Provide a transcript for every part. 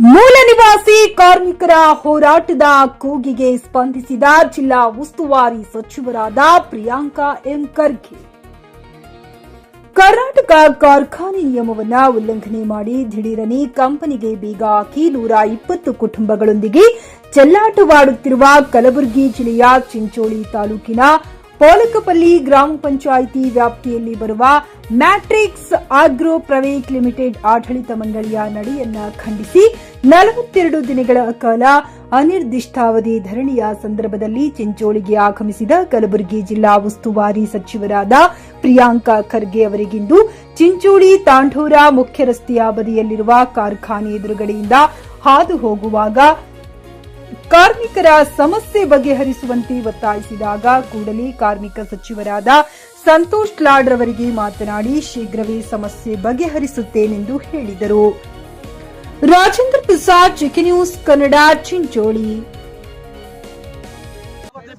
ಮೂಲ ನಿವಾಸಿ ಕಾರ್ಮಿಕರ ಹೋರಾಟದ ಕೂಗಿಗೆ ಸ್ಪಂದಿಸಿದ ಜಿಲ್ಲಾ ಉಸ್ತುವಾರಿ ಸಚಿವರಾದ ಪ್ರಿಯಾಂಕಾ ಎಂ ಖರ್ಗೆ. ಕರ್ನಾಟಕ ಕಾರ್ಖಾನೆ ನಿಯಮವನ್ನ ಉಲ್ಲಂಘನೆ ಮಾಡಿ ದಿಢೀರನೆ ಕಂಪನಿಗೆ ಬೀಗ ಹಾಕಿ 120 ಕುಟುಂಬಗಳೊಂದಿಗೆ ಚೆಲ್ಲಾಟವಾಡುತ್ತಿರುವ ಕಲಬುರಗಿ ಜಿಲ್ಲೆಯ ಚಿಂಚೋಳಿ ತಾಲೂಕಿನ ಪೋಲಕಪಲ್ಲಿ ಗ್ರಾಮ ಪಂಚಾಯಿತಿ ವ್ಯಾಪ್ತಿಯಲ್ಲಿ ಬರುವ ಮ್ಯಾಟ್ರಿಕ್ಸ್ ಆಗ್ರೋ ಪ್ರೈವೇಟ್ ಲಿಮಿಟೆಡ್ ಆಡಳಿತ ಮಂಡಳಿಯ ನಡೆಯನ್ನ ಖಂಡಿಸಿ 42 ದಿನಗಳ ಕಾಲ ಅನಿರ್ದಿಷ್ಟಾವಧಿ ಧರಣಿಯ ಸಂದರ್ಭದಲ್ಲಿ ಚಿಂಚೋಳಿಗೆ ಆಗಮಿಸಿದ ಕಲಬುರಗಿ ಜಿಲ್ಲಾ ಉಸ್ತುವಾರಿ ಸಚಿವರಾದ ಪ್ರಿಯಾಂಕಾ ಖರ್ಗೆ ಅವರಿಗಿಂದು ಚಿಂಚೋಳಿ ತಾಂಡೂರ ಮುಖ್ಯ ರಸ್ತೆಯ ಬದಿಯಲ್ಲಿರುವ ಕಾರ್ಖಾನೆ ಎದುರುಗಡೆಯಿಂದ ಹಾದು ಹೋಗುವಾಗ ಕಾರ್ಮಿಕರ ಸಮಸ್ಯೆ ಬಗೆಹರಿಸುವಂತೆ ಒತ್ತಾಯಿಸಿದಾಗ ಕೂಡಲೇ ಕಾರ್ಮಿಕ ಸಚಿವರಾದ ಸಂತೋಷ್ ಲಾಡ್ ರವರಿಗೆ ಮಾತನಾಡಿ ಶೀಘ್ರವೇ ಸಮಸ್ಯೆ ಬಗೆಹರಿಸುತ್ತೇನೆಂದು ಹೇಳಿದರು. Rajendra Prasad, GK news Kannada, Chincholi.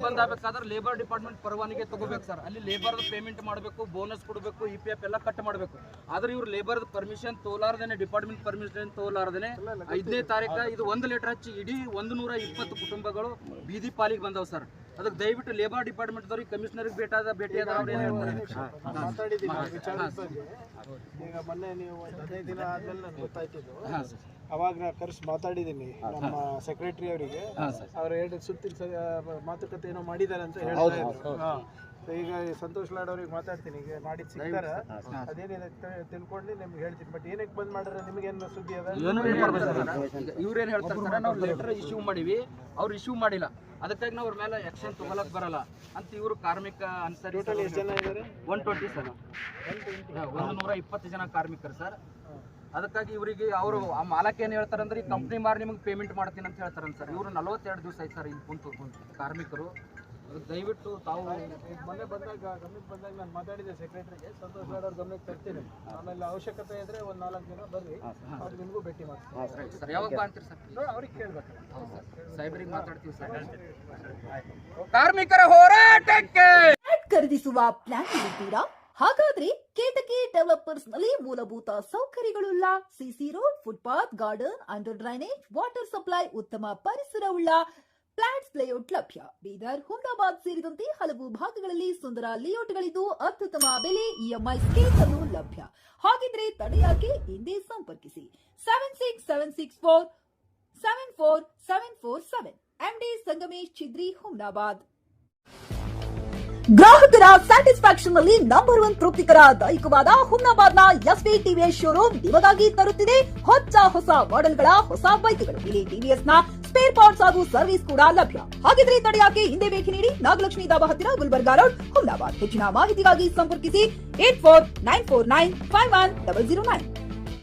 ಬಂದ್ ಆಗಬೇಕಾದ್ರೆ ಲೇಬರ್ ಡಿಪಾರ್ಟ್ಮೆಂಟ್ ಪರವಾನಗಿ ತಗೋಬೇಕು ಸರ್. ಅಲ್ಲಿ ಲೇಬರ್ ಪೇಮೆಂಟ್ ಮಾಡಬೇಕು, ಬೋನಸ್ ಕೊಡಬೇಕು, EPF ಎಲ್ಲ ಕಟ್ ಮಾಡಬೇಕು. ಆದ್ರೆ ಇವ್ರು ಲೇಬರ್ ಪರ್ಮಿಷನ್ ತೋಲಾರ್ದೇನೆ, ಡಿಪಾರ್ಟ್ಮೆಂಟ್ ಪರ್ಮಿಷನ್ ತೋಲಾರ್ದೇನೆ 5ನೇ ತಾರೀಕು ಇದು 1 ಲೀಟರ್ ಹಚ್ಚಿ ಇಡೀ 120 ಕುಟುಂಬಗಳು ಬೀದಿ ಪಾಲಿಗೆ ಬಂದವು ಸರ್. ಅದಕ್ಕೆ ದಯವಿಟ್ಟು ಲೇಬರ್ ಡಿಪಾರ್ಟ್ಮೆಂಟ್ ದವ್ರಿಗೆ ಕಮಿಷನರ್ಗೆ ಭೇಟಿಯಾದ ಅವ್ರು ಏನ್ ಹೇಳ್ತಾರೆ? ಈಗ ಮೊನ್ನೆ ನೀವು 15 ದಿನ ಆದ್ಮೇಲೆ ನನಗೆ ಗೊತ್ತಾಯ್ತಿದ್ದು. ಅವಾಗ ನಾ ಕರೆಸಿ ಮಾತಾಡಿದ್ದೀನಿ ನಮ್ಮ ಸೆಕ್ರೆಟರಿ ಅವರಿಗೆ. ಅವ್ರು ಎರಡು ಸುತ್ತಿನ ಮಾತುಕತೆ ಏನೋ ಮಾಡಿದ್ದಾರೆ ಅಂತ ಹೇಳ್ತಾರೆ. ಈಗ ಸಂತೋಷ್ ಲಾಡ್ ಅವ್ರಿಗೆ ಮಾತಾಡ್ತೀನಿ, ಈಗ ಮಾಡಿದ್ ಸಿಗ್ತಾರ, ಅದೇನಿದೆ ತಿಳ್ಕೊಂಡು ನಿಮ್ಗೆ ಹೇಳ್ತೀನಿ. ಬಟ್ ಏನಕ್ಕೆ ಬಂದ್ ಮಾಡ್ರೆ ನಿಮ್ಗೇನು ಸುದ್ದಿ ಅದ? ಇವ್ರೇನ್ ಹೇಳ್ತಾರೆ ಸರ್, ನಾವು ಲೆಟರ್ ಇಶ್ಯೂ ಮಾಡಿವಿ, ಅವ್ರು ಇಶ್ಯೂ ಮಾಡಿಲ್ಲ, ಅದಕ್ಕಾಗಿ ನಾವು ಅವ್ರ ಮೇಲೆ ಆಕ್ಷನ್ ತಗೊಳಕ್ ಬರಲ್ಲ ಅಂತ ಇವರು ಕಾರ್ಮಿಕ ಅನ್ಸರಿ. ಟೋಟಲ್ ಎಷ್ಟು ಜನ ಇದ್ದಾರೆ? 120 ಸರ್, 120 ಜನ ಕಾರ್ಮಿಕರು ಸರ್. ಅದಕ್ಕಾಗಿ ಇವರಿಗೆ ಅವರು ಆ ಮಾಲಕ್ ಏನ್ ಹೇಳ್ತಾರೆ ಅಂದ್ರೆ, ಈ ಕಂಪ್ನಿ ಮಾರಿ ನಿಮ್ಗೆ ಪೇಮೆಂಟ್ ಮಾಡ್ತೀನಿ ಅಂತ ಹೇಳ್ತಾರಂತ ಸರ್. ಇವರು 42 ದಿವಸ ಆಯ್ತು ಸರ್ ಇಲ್ಲಿ ಕುಂತು ಕಾರ್ಮಿಕರು. ದಯವಿಟ್ಟು ತಾವು ಮೊನ್ನೆ ಗಮನಕ್ಕೆ ಬಂದಾಗ ನಾನು ಮಾತಾಡಿದೆ ಸೆಕ್ರೆಟರಿಗೆ. ಸಂತೋಷ್ ಲಾಡ್ ಅವ್ರ ಗಮನಕ್ಕೆ ತರ್ತೀನಿ. ಆಮೇಲೆ ಅವಶ್ಯಕತೆ ಇದ್ರೆ ಒಂದು 4 ದಿನ ಬರ್ರಿ, ಅವ್ರು ನಿಮಗೂ ಭೇಟಿ ಮಾಡ್ತೀನಿ ಸರ್. ಯಾವಾಗ ಬಾ ಅಂತೀರಿ ಸರ್? ಅವ್ರಿಗೆ ಕೇಳ್ಬೇಕು, ಸಾಹೇಬ್ರಿಗೆ ಮಾತಾಡ್ತೀವಿ ಸರ್. ಕಾರ್ಮಿಕರ ಹೋರಾಟಕ್ಕೆ ಖರೀದಿಸುವ ಪ್ಲಾನ್ ಇದ್ದೀರಾ? ಹಾಗಾದ್ರೆ ಕೇತಕಿ ಡೆವಲಪರ್ಸ್ ನಲ್ಲಿ ಮೂಲಭೂತ ಸೌಕರ್ಯಗಳುಳ್ಳ CC road, footpath, garden, under drainage, water supply, ಉತ್ತಮ ಪರಿಸರವುಳ್ಳ ಫ್ಲಾಟ್ಸ್ ಲೇಔಟ್ ಲಭ್ಯ. ಬೀದರ್, ಹುಮ್ನಾಬಾದ್ ಸೇರಿದಂತೆ ಹಲವು ಭಾಗಗಳಲ್ಲಿ ಸುಂದರ ಲೇಔಟ್ಗಳಿದ್ದು ಅತ್ಯುತ್ತಮ ಬೆಲೆ, EMI ಸ್ಕೀಮ್ಸ್ ಅನ್ನು ಲಭ್ಯ. ಹಾಗಿದ್ರೆ ತಡೆಯಾಕೆ? ಹಿಂದೆ ಸಂಪರ್ಕಿಸಿ 7676474747. MD ಸಂಗಮೇಶ್ ಚಿದ್ರಿ, ಹುಮ್ನಾಬಾದ್. ಗ್ರಾಹಕರ ಸ್ಯಾಟಿಸ್ಫ್ಯಾಕ್ಷನ್ ನಲ್ಲಿ ನಂಬರ್ 1 ತೃಪ್ತಿಕರ ದೈಹಿಕವಾದ ಹುಮ್ನಾಬಾದ್ನ SV TVS ಶೋರೂಮ್ ನಿಮಗಾಗಿ ತರುತ್ತಿದೆ ಹೊಸ ಮಾಡೆಲ್ಗಳ ಹೊಸ ಬೈಕ್ಗಳು. ಇಲ್ಲಿ TVS ನ ಸ್ಪೇರ್ ಪಾರ್ಟ್ಸ್ ಹಾಗೂ ಸರ್ವಿಸ್ ಕೂಡ ಲಭ್ಯ. ಹಾಗಿದ್ರೆ ತಡೆಯಾಕೆ? ಹಿಂದೆ ಭೇಟಿ ನೀಡಿ, ನಾಗಲಕ್ಷ್ಮಿ ಧಾಬಾ ಹತ್ತಿರ, ಗುಲ್ಬರ್ಗಾ ರೋಡ್, ಹುಮ್ನಾಬಾದ್. ಹೆಚ್ಚಿನ ಮಾಹಿತಿಗಾಗಿ ಸಂಪರ್ಕಿಸಿ 8494951009.